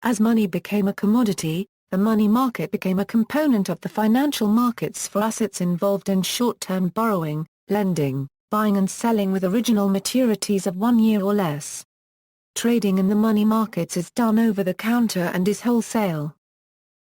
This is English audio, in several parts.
As money became a commodity, the money market became a component of the financial markets for assets involved in short-term borrowing, lending, buying and selling with original maturities of 1 year or less. Trading in the money markets is done over the counter and is wholesale.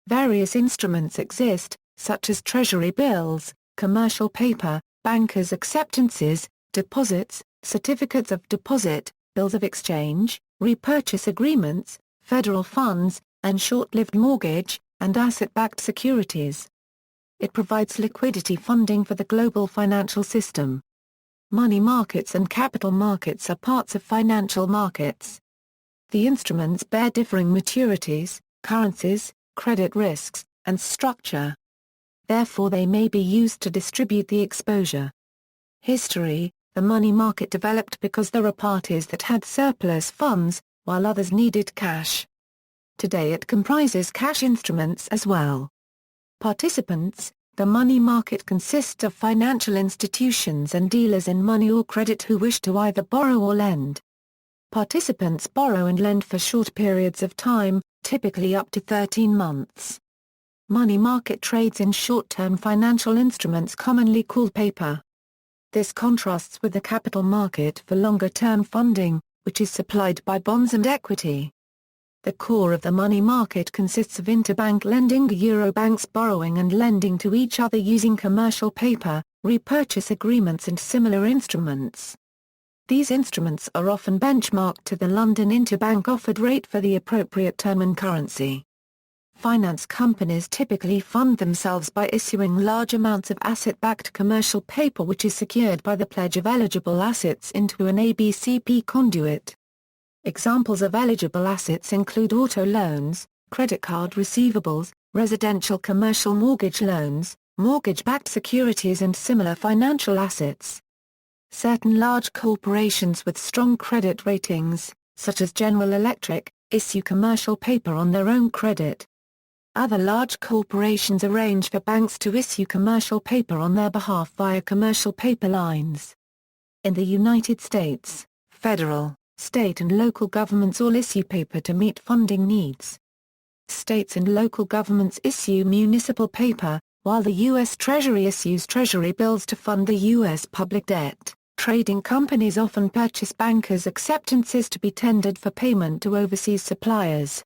Various instruments exist, such as Treasury bills, commercial paper, bankers' acceptances, deposits, certificates of deposit, bills of exchange, repurchase agreements, federal funds, and short-lived mortgage and asset-backed securities. It provides liquidity funding for the global financial system. Money markets and capital markets are parts of financial markets. The instruments bear differing maturities, currencies, credit risks, and structure. Therefore they may be used to distribute the exposure. History: the money market developed because there are parties that had surplus funds, while others needed cash. Today it comprises cash instruments as well. Participants: the money market consists of financial institutions and dealers in money or credit who wish to either borrow or lend. Participants borrow and lend for short periods of time, typically up to 13 months. Money market trades in short-term financial instruments commonly called paper. This contrasts with the capital market for longer-term funding, which is supplied by bonds and equity. The core of the money market consists of interbank lending, Eurobanks borrowing and lending to each other using commercial paper, repurchase agreements and similar instruments. These instruments are often benchmarked to the London interbank offered rate for the appropriate term and currency. Finance companies typically fund themselves by issuing large amounts of asset-backed commercial paper which is secured by the pledge of eligible assets into an ABCP conduit. Examples of eligible assets include auto loans, credit card receivables, residential commercial mortgage loans, mortgage-backed securities and similar financial assets. Certain large corporations with strong credit ratings, such as General Electric, issue commercial paper on their own credit. Other large corporations arrange for banks to issue commercial paper on their behalf via commercial paper lines. In the United States, federal, state and local governments all issue paper to meet funding needs. States and local governments issue municipal paper, while the U.S. Treasury issues Treasury bills to fund the U.S. public debt. Trading companies often purchase bankers' acceptances to be tendered for payment to overseas suppliers.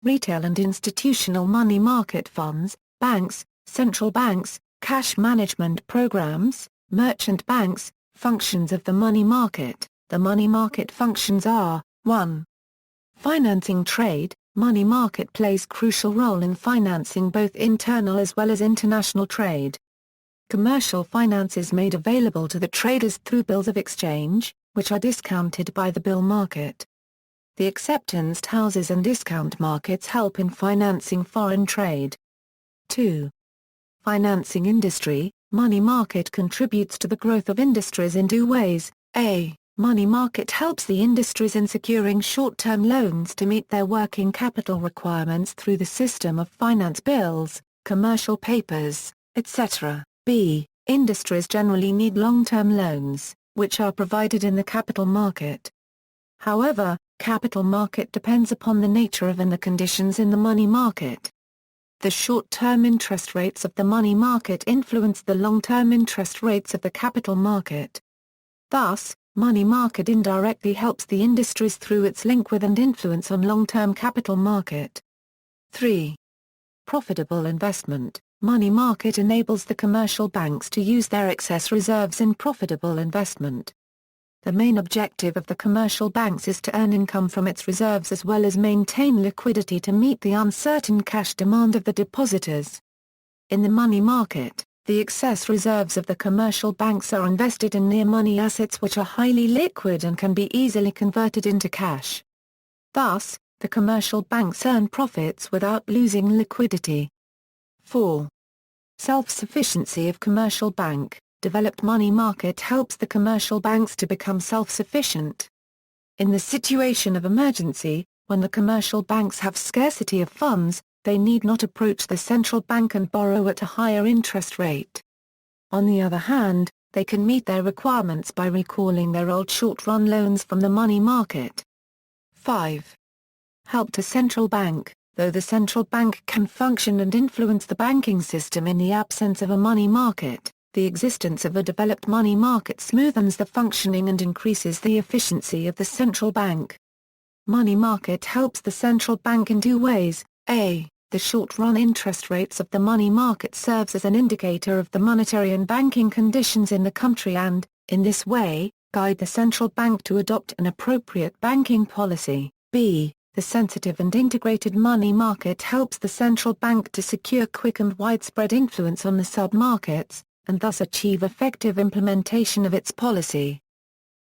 Retail and institutional money market funds, banks, central banks, cash management programs, merchant banks, functions of the money market. The money market functions are: 1. Financing trade. Money market plays crucial role in financing both internal as well as international trade. Commercial finance is made available to the traders through bills of exchange, which are discounted by the bill market. The acceptance houses and discount markets help in financing foreign trade. 2. Financing industry. Money market contributes to the growth of industries in two ways. A. Money market helps the industries in securing short-term loans to meet their working capital requirements through the system of finance bills, commercial papers, etc. B. Industries generally need long-term loans, which are provided in the capital market. However, capital market depends upon the nature of and the conditions in the money market. The short-term interest rates of the money market influence the long-term interest rates of the capital market. Thus, money market indirectly helps the industries through its link with and influence on long-term capital market. 3. Profitable investment. Money market enables the commercial banks to use their excess reserves in profitable investment. The main objective of the commercial banks is to earn income from its reserves as well as maintain liquidity to meet the uncertain cash demand of the depositors. In the money market, the excess reserves of the commercial banks are invested in near money assets which are highly liquid and can be easily converted into cash. Thus, the commercial banks earn profits without losing liquidity. 4. Self-sufficiency of commercial bank. Developed money market helps the commercial banks to become self-sufficient. In the situation of emergency, when the commercial banks have scarcity of funds, they need not approach the central bank and borrow at a higher interest rate. On the other hand, they can meet their requirements by recalling their old short-run loans from the money market. 5. help to central bank. Though the central bank can function and influence the banking system in the absence of a money market, the existence of a developed money market smoothens the functioning and increases the efficiency of the central bank. Money market helps the central bank in two ways. A. The short-run interest rates of the money market serves as an indicator of the monetary and banking conditions in the country and, in this way, guide the central bank to adopt an appropriate banking policy. B. The sensitive and integrated money market helps the central bank to secure quick and widespread influence on the sub-markets, and thus achieve effective implementation of its policy.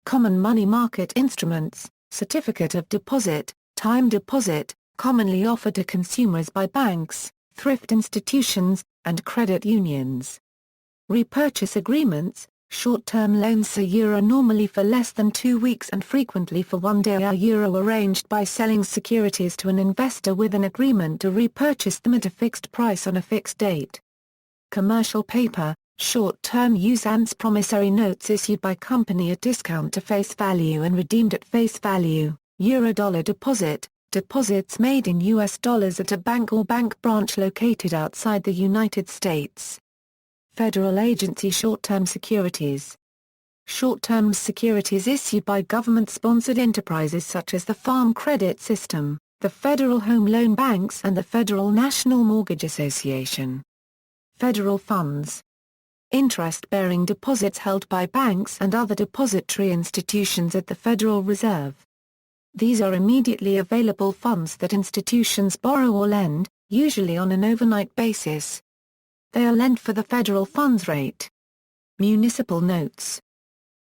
Common money market instruments, certificate of deposit, time deposit, commonly offered to consumers by banks, thrift institutions, and credit unions. Repurchase agreements, short-term loans are normally for less than 2 weeks and frequently for 1 day are arranged by selling securities to an investor with an agreement to repurchase them at a fixed price on a fixed date. Commercial paper, short-term usance promissory notes issued by company at discount to face value and redeemed at face value. Euro-dollar deposit, deposits made in US dollars at a bank or bank branch located outside the United States. Federal agency short-term securities. Short-term securities issued by government-sponsored enterprises such as the Farm Credit System, the Federal Home Loan Banks and the Federal National Mortgage Association. Federal funds. Interest-bearing deposits held by banks and other depository institutions at the Federal Reserve. These are immediately available funds that institutions borrow or lend, usually on an overnight basis. They are lent for the federal funds rate. Municipal notes.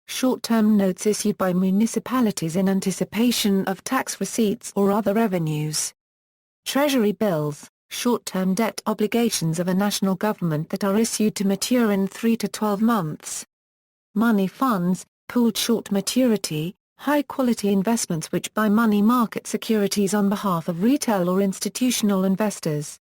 Short-term notes issued by municipalities in anticipation of tax receipts or other revenues. Treasury bills, short-term debt obligations of a national government that are issued to mature in 3 to 12 months. Money funds, pooled short maturity, high-quality investments which buy money market securities on behalf of retail or institutional investors.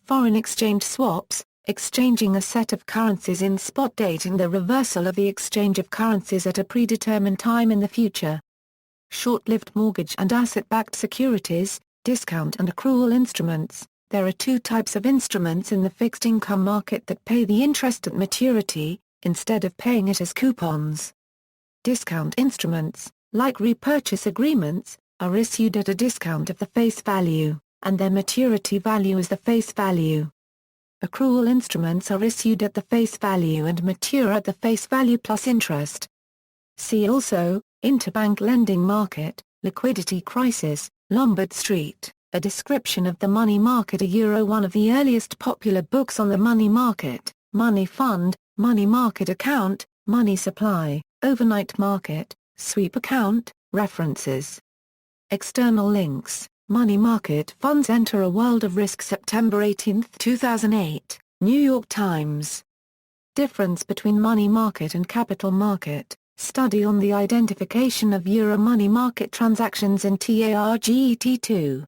Foreign exchange swaps, exchanging a set of currencies in spot date and the reversal of the exchange of currencies at a predetermined time in the future. Short-lived mortgage and asset-backed securities, discount and accrual instruments. There are two types of instruments in the fixed income market that pay the interest at maturity, instead of paying it as coupons. Discount instruments, like repurchase agreements, are issued at a discount of the face value, and their maturity value is the face value. Accrual instruments are issued at the face value and mature at the face value plus interest. See also, interbank lending market, liquidity crisis, Lombard Street, a description of the money market. One of the earliest popular books on the money market, money fund, money market account, money supply, overnight market, sweep account, references. External links. Money market funds enter a world of risk. September 18, 2008, New York Times. Difference between money market and capital market, study on the identification of Euro money market transactions in TARGET2.